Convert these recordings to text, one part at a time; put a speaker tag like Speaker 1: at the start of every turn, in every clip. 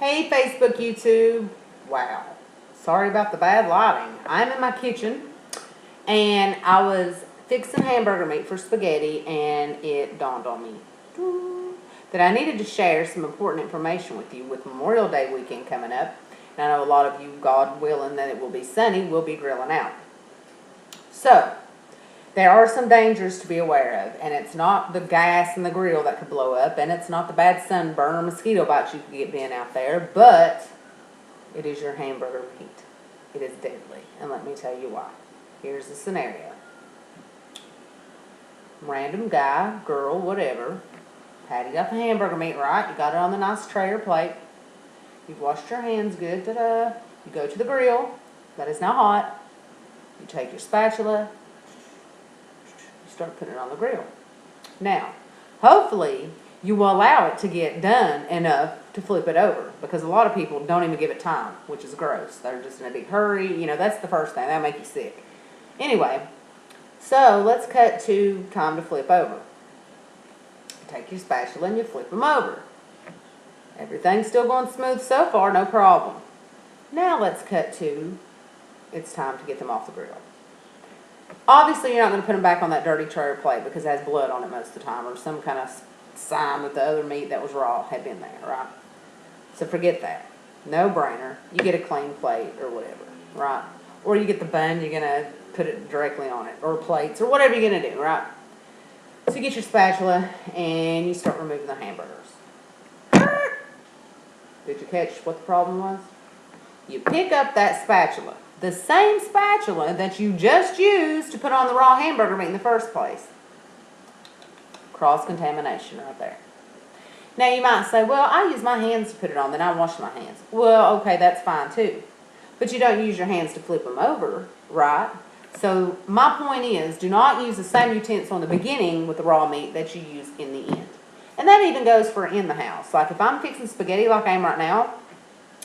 Speaker 1: Hey Facebook, YouTube. Wow. Sorry about the bad lighting. I'm in my kitchen and I was fixing hamburger meat for spaghetti and it dawned on me that I needed to share some important information with you with Memorial Day weekend coming up. And I know a lot of you, God willing that it will be sunny, will be grilling out. So, there are some dangers to be aware of, and it's not the gas in the grill that could blow up, and it's not the bad sunburn or mosquito bites you could get bitten out there, but it is your hamburger meat. It is deadly, and let me tell you why. Here's the scenario. Random guy, girl, whatever. Patty got the hamburger meat right. You got it on the nice tray or plate. You've washed your hands good. Ta-da. You go to the grill. That is now hot. You take your spatula. Start putting it on the grill. Now, hopefully, you will allow it to get done enough to flip it over, because a lot of people don't even give it time, which is gross. They're just in a big hurry. You know, that's the first thing. That'll make you sick. Anyway, so let's cut to time to flip over. You take your spatula and you flip them over. Everything's still going smooth so far, no problem. Now let's cut to it's time to get them off the grill. Obviously, you're not going to put them back on that dirty tray or plate because it has blood on it most of the time, or some kind of sign that the other meat that was raw had been there, right? So forget that. No brainer. You get a clean plate or whatever, right? Or you get the bun, you're going to put it directly on it, or plates, or whatever you're going to do, right? So you get your spatula and you start removing the hamburgers. Did you catch what the problem was? You pick up that spatula. The same spatula that you just used to put on the raw hamburger meat in the first place. Cross-contamination right there. Now you might say, well, I use my hands to put it on, then I wash my hands. Well, okay, that's fine too. But you don't use your hands to flip them over, right? So my point is, do not use the same utensil in the beginning with the raw meat that you use in the end. And that even goes for in the house. Like if I'm fixing spaghetti like I am right now,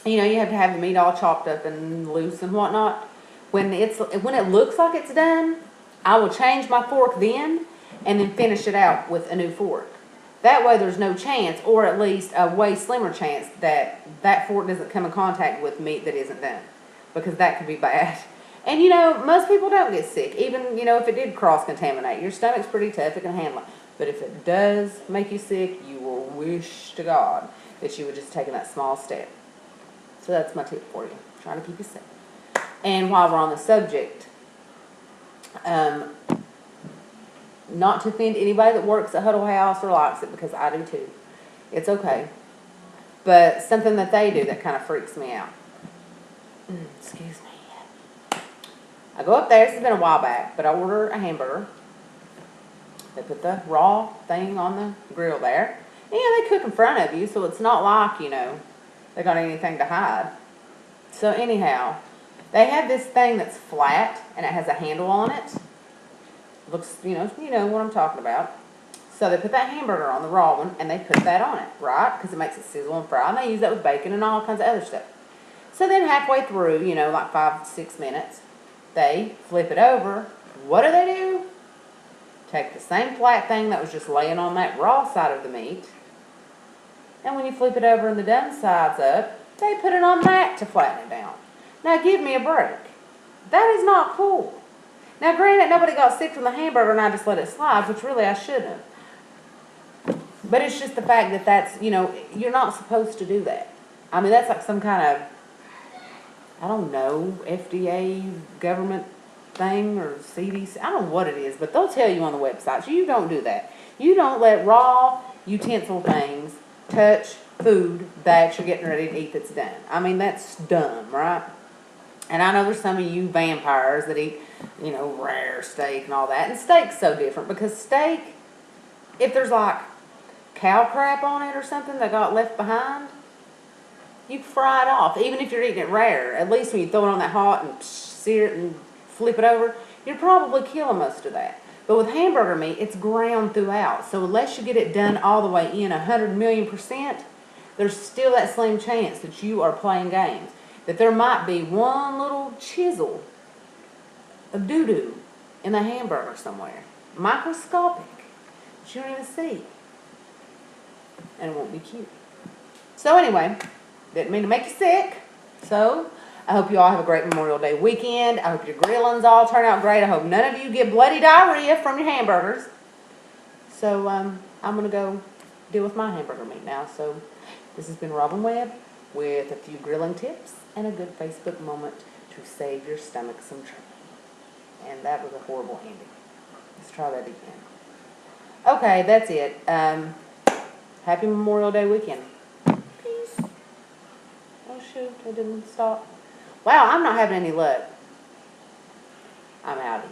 Speaker 1: you know, you have to have the meat all chopped up and loose and whatnot. When it looks like it's done, I will change my fork then and then finish it out with a new fork. That way there's no chance, or at least a way slimmer chance, that that fork doesn't come in contact with meat that isn't done, because that could be bad. And, you know, most people don't get sick. Even, you know, if it did cross-contaminate. Your stomach's pretty tough. It can handle it. But if it does make you sick, you will wish to God that you would just taken that small step. So that's my tip for you. Try to keep you safe. And while we're on the subject, not to offend anybody that works at Huddle House or likes it, because I do too. It's okay. But something that they do that kind of freaks me out. Excuse me. I go up there, this has been a while back, but I order a hamburger. They put the raw thing on the grill there. And, yeah, they cook in front of you, so it's not like, you know, they got anything to hide. So anyhow, they have this thing that's flat and it has a handle on it. Looks, you know what I'm talking about. So they put that hamburger on, the raw one, and they put that on it, right? Because it makes it sizzle and fry. And they use that with bacon and all kinds of other stuff. So then halfway through, you know, like 5 to 6 minutes, they flip it over. What do? Take the same flat thing that was just laying on that raw side of the meat, and when you flip it over and the done side's up, they put it on that to flatten it down. Now give me a break. That is not cool. Now granted, nobody got sick from the hamburger and I just let it slide, which really I shouldn't have. But it's just the fact that that's, you know, you're not supposed to do that. I mean, that's like some kind of, I don't know, FDA government thing or CDC. I don't know what it is, but they'll tell you on the websites. You don't do that. You don't let raw utensil things touch food that you're getting ready to eat that's done. I mean, that's dumb, right? And I know there's some of you vampires that eat, you know, rare steak and all that. And steak's so different, because steak, if there's like cow crap on it or something that got left behind, you fry it off. Even if you're eating it rare, at least when you throw it on that hot and sear it and flip it over, you're probably killing most of that. But with hamburger meat, it's ground throughout. So unless you get it done all the way in 100,000,000%, there's still that slim chance that you are playing games. That there might be one little chisel of doo-doo in the hamburger somewhere. Microscopic. That you don't even see. And it won't be cute. So anyway, Didn't mean to make you sick. So, I hope you all have a great Memorial Day weekend. I hope your grillings all turn out great. I hope none of you get bloody diarrhea from your hamburgers. So, I'm going to go deal with my hamburger meat now. So, this has been Robin Webb with a few grilling tips and a good Facebook moment to save your stomach some trouble. And that was a horrible ending. Let's try that again. Okay, that's it. Happy Memorial Day weekend. Peace. Oh shoot, I didn't stop. Wow, I'm not having any luck. I'm outie.